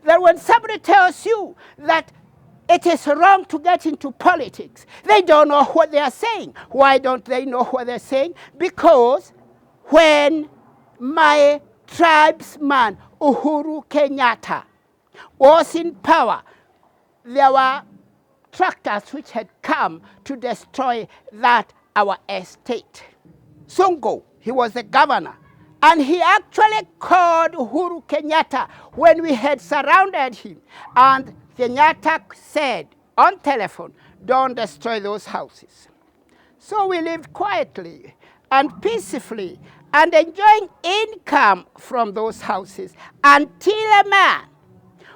that when somebody tells you that it is wrong to get into politics, they don't know what they are saying. Why don't they know what they're saying? Because when my tribesman Uhuru Kenyatta was in power, there were tractors which had come to destroy that our estate. Sonko, he was the governor, and he actually called Uhuru Kenyatta when we had surrounded him, and Kenyatta said on telephone, don't destroy those houses. So we lived quietly and peacefully and enjoying income from those houses until a man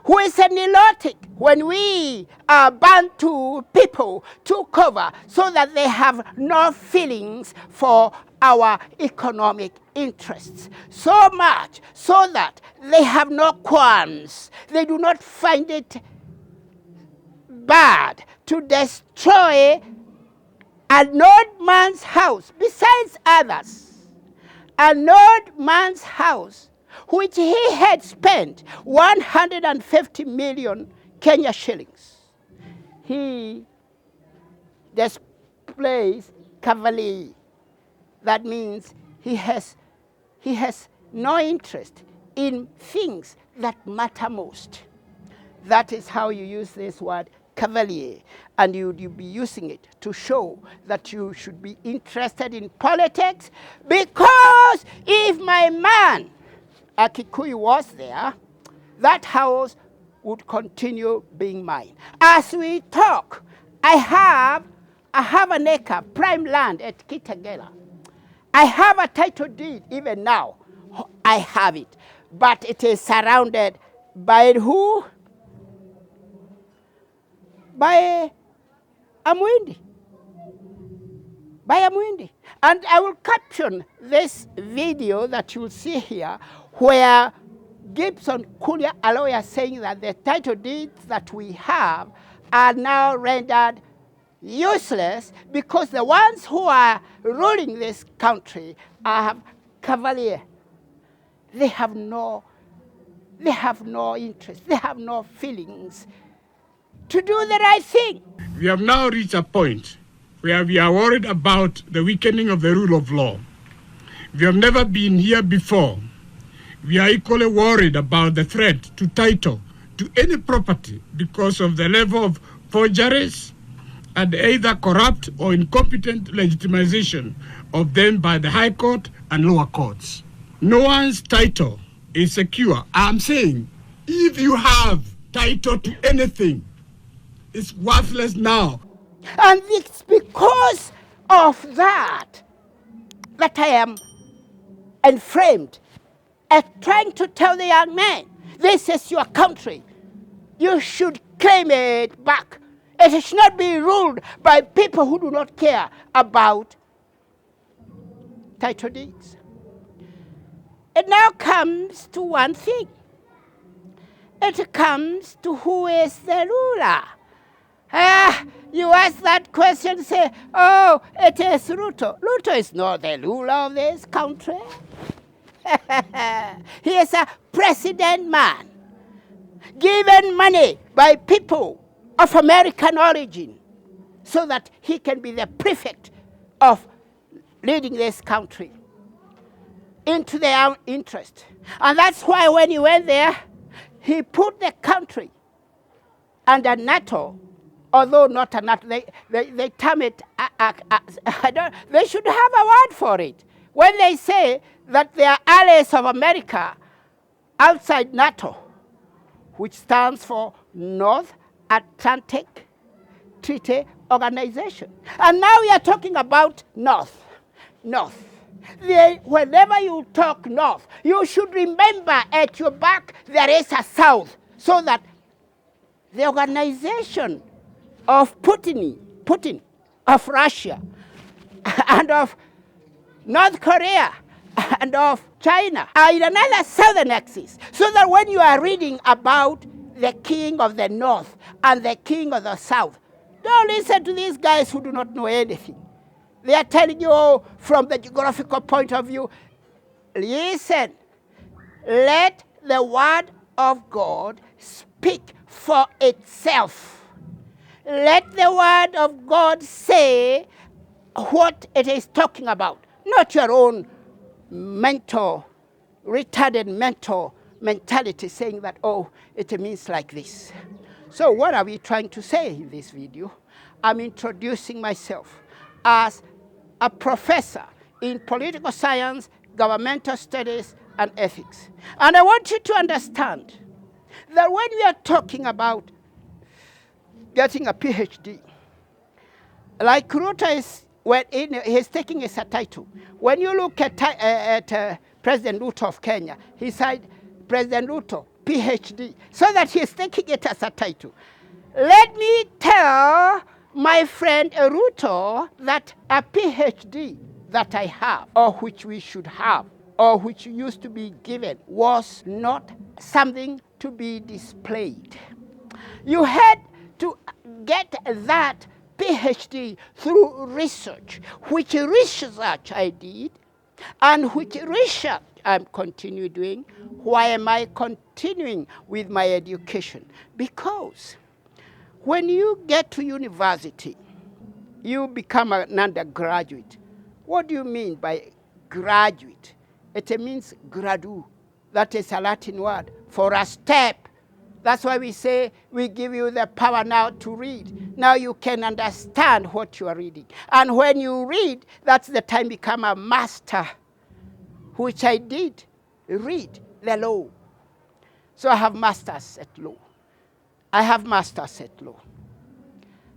who is a Nilotic, when we Bantu people took over so that they have no feelings for our economic interests. So much so that they have no qualms. They do not find it bad to destroy an old man's house, besides others. An old man's house, which he had spent 150 million Kenya shillings. He displays cavalier. That means he has no interest in things that matter most. That is how you use this word cavalier, and you'd be using it to show that you should be interested in politics, because if my man Akikuyu was there, that house would continue being mine. As we talk, I have an acre, prime land at Kitengela. I have a title deed even now. I have it. But it is surrounded by who? By Amwindi. By Amwindi. And I will caption this video that you'll see here, where Gibson Kulia, a lawyer, saying that the title deeds that we have are now rendered useless because the ones who are ruling this country are cavalier. They have no interest, they have no feelings to do the right thing. We have now reached a point where we are worried about the weakening of the rule of law. We have never been here before. We are equally worried about the threat to title to any property because of the level of forgeries and either corrupt or incompetent legitimization of them by the High Court and lower courts. No one's title is secure. I'm saying, if you have title to anything, it's worthless now. And it's because of that that I am enframed at trying to tell the young man, this is your country. You should claim it back. It should not be ruled by people who do not care about title deeds. It now comes to one thing. It comes to who is the ruler. You ask that question, say, oh, it is Ruto. Ruto is not the ruler of this country. He is a president man, given money by people of American origin so that he can be the prefect of leading this country into their own interest. And that's why when he went there, he put the country under NATO, although not a NATO, they term it, they should have a word for it. When they say that they are allies of America outside NATO, which stands for North Atlantic Treaty Organization. And now we are talking about North. Whenever you talk North, you should remember at your back there is a South, so that the organization of Putin, of Russia, and of North Korea, and of China are in another southern axis, so that when you are reading about the king of the north and the king of the south, don't listen to these guys who do not know anything. They are telling you from the geographical point of view. Listen, let the word of God speak for itself. Let the word of God say what it is talking about, not your own retarded mental mentality saying that, oh, it means like this. So what are we trying to say in this video? I'm introducing myself as a professor in political science, governmental studies, and ethics. And I want you to understand that when we are talking about getting a PhD, like Ruto he's taking as a title. When you look at President Ruto of Kenya, he said, President Ruto, PhD, so that he's taking it as a title. Let me tell my friend Ruto that a PhD that I have, or which we should have, or which used to be given, was not something to be displayed. You had to get that PhD through research, which research I did, and which research I'm continuing doing. Why am I continuing with my education? Because when you get to university, you become an undergraduate. What do you mean by graduate? It means gradu. That is a Latin word for a step. That's why we say we give you the power now to read. Now you can understand what you are reading. And when you read, that's the time you become a master, which I did, read the law. So I have masters at law. I have masters at law.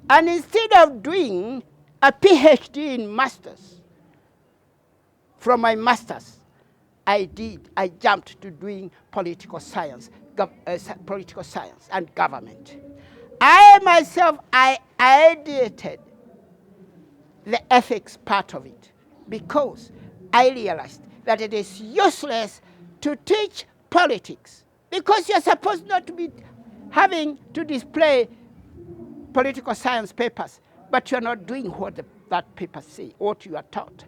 And instead of doing a PhD in masters, from my masters, I jumped to doing political science and government. I myself, I ideated the ethics part of it because I realized that it is useless to teach politics because you're supposed not to be having to display political science papers, but you're not doing what that paper say, what you are taught.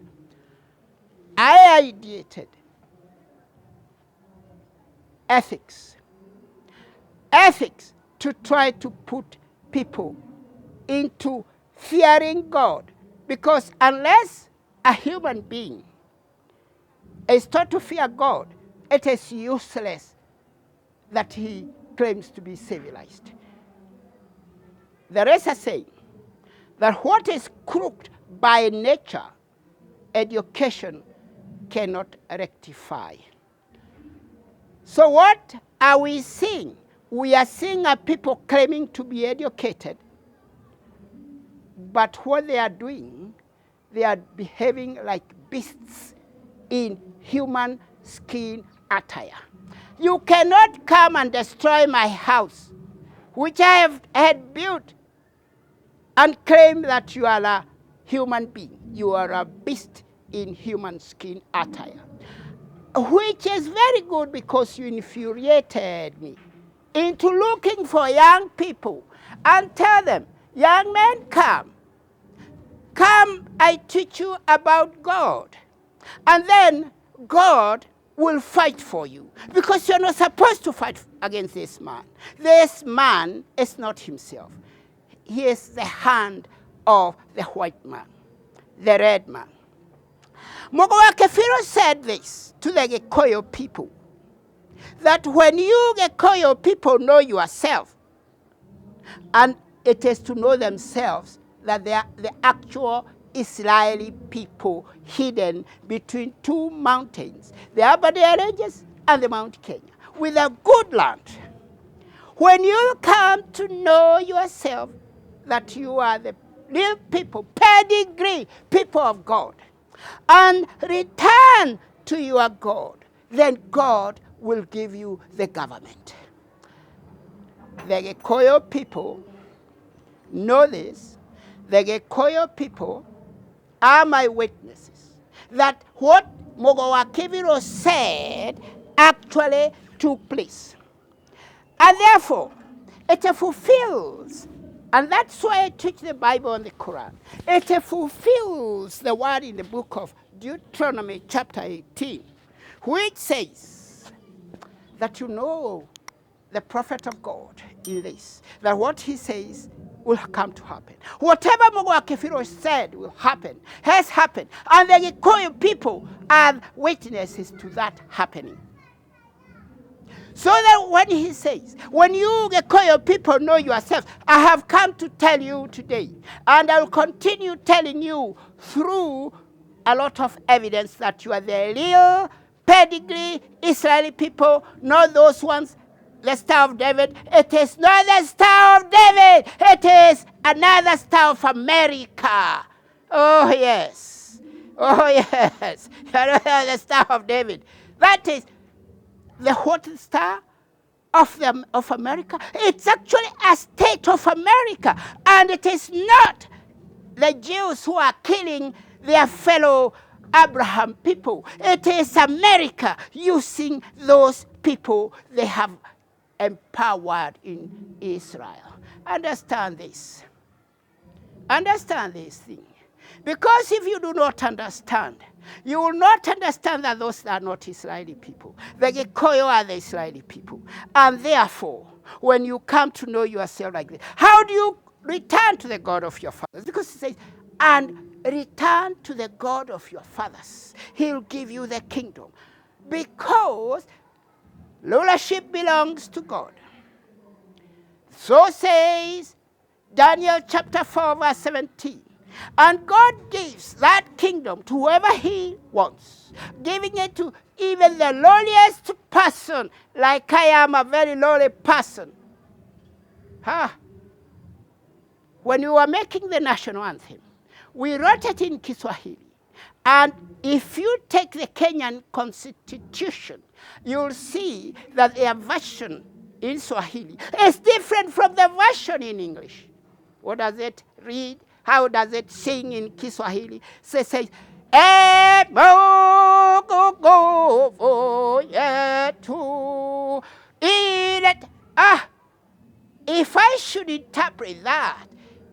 I ideated ethics to try to put people into fearing God, because unless a human being is taught to fear God, it is useless that he claims to be civilized. There is a saying that what is crooked by nature, education cannot rectify. So what are we seeing? We are seeing a people claiming to be educated, but what they are doing, they are behaving like beasts in human skin attire. You cannot come and destroy my house, which I had built, and claim that you are a human being. You are a beast in human skin attire. Which is very good because you infuriated me into looking for young people and tell them, young men, come, I teach you about God. And then God will fight for you because you're not supposed to fight against this man. This man is not himself. He is the hand of the white man, the red man. Mogowakefiro said this to the Gikuyu people, that when you Gikuyu people know yourself, and it is to know themselves that they are the actual Israeli people hidden between two mountains, the Aberdare Ranges and the Mount Kenya, with a good land. When you come to know yourself that you are the real people, pedigree people of God, and return to your God, then God will give you the government. The Gikuyu people know this. The Gikuyu people are my witnesses that what Mogowakeviro said actually took place. And therefore, it fulfills, and that's why I teach the Bible and the Quran. It fulfills the word in the book of Deuteronomy chapter 18, which says that you know the prophet of God in this, that what he says will come to happen. Whatever Mogoa Kefiro said will happen, has happened, and the Gikuyu people are witnesses to that happening. So that when he says, when you Gikuyu people know yourselves, I have come to tell you today, and I will continue telling you through a lot of evidence that you are the real pedigree Israeli people, not those ones, the Star of David. It is not the Star of David. It is another Star of America. Oh, yes. Oh, yes. The Star of David. That is the what star of America? It's actually a state of America. And it is not the Jews who are killing their fellow Abraham people. It is America using those people they have empowered in Israel. Understand this. Understand this thing. Because if you do not understand, you will not understand that those are not Israeli people. The Gikuyu are the Israeli people. And therefore, when you come to know yourself like this, how do you return to the God of your fathers? Because it says, and return to the God of your fathers. He'll give you the kingdom. Because rulership belongs to God. So says Daniel chapter 4, verse 17. And God gives that kingdom to whoever he wants, giving it to even the lowliest person, like I am a very lowly person. When we were making the national anthem, we wrote it in Kiswahili. And if you take the Kenyan Constitution, you'll see that their version in Swahili is different from the version in English. What does it read? How does it sing in Kiswahili? It says, if I should interpret that,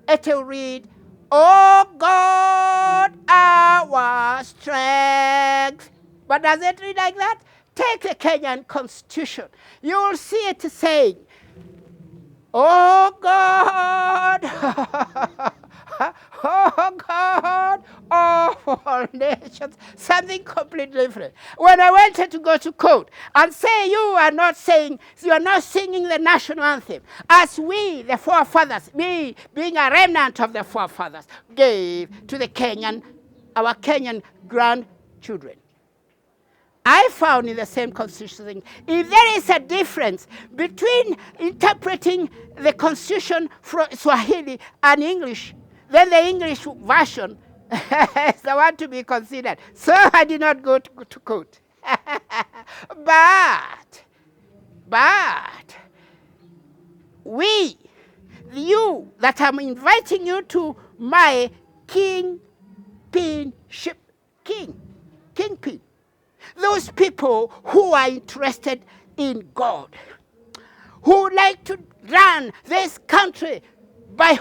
it will read, oh God, our strength. But does it read like that? Take the Kenyan Constitution. You will see it saying, oh God, oh God, of all nations. Something completely different. When I wanted to go to court and say you are not singing the national anthem, as we, the forefathers, me being a remnant of the forefathers, gave to the our Kenyan grandchildren. I found in the same constitution, if there is a difference between interpreting the constitution from Swahili and English, then the English version is the one to be considered. So I did not go to court. But you that I'm inviting you to my kingpin, those people who are interested in God, who like to run this country by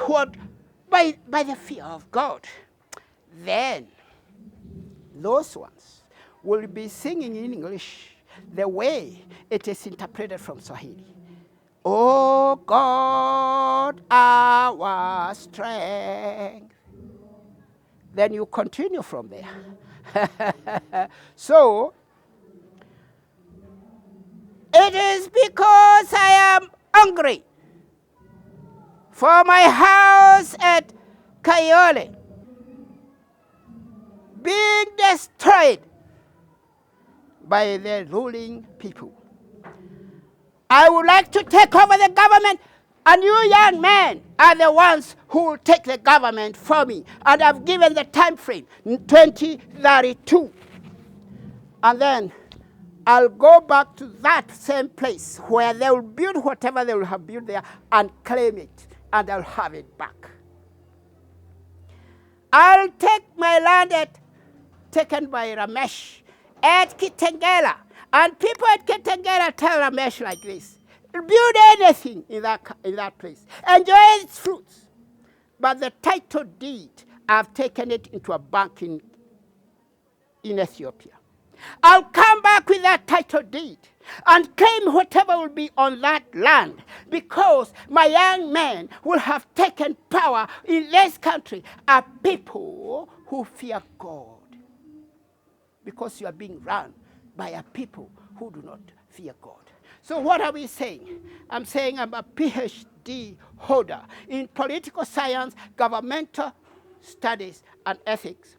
the fear of God, then those ones will be singing in English the way it is interpreted from Swahili. Oh God, our strength. Then you continue from there. So, it is because I am hungry for my house at Kayole being destroyed by the ruling people. I would like to take over the government, and you young men are the ones who will take the government for me. And I've given the time frame, 2032. And then I'll go back to that same place where they will build whatever they will have built there and claim it, and I'll have it back. I'll take my land taken by Ramesh at Kitengela, and people at Kitengela tell Ramesh like this: build anything in that place, enjoy its fruits, but the title deed, I've taken it into a bank in Ethiopia. I'll come back with that title deed and claim whatever will be on that land, because my young men will have taken power in this country, are people who fear God. Because you are being run by a people who do not fear God. So what are we saying? I'm saying I'm a PhD holder in political science, governmental studies, and ethics.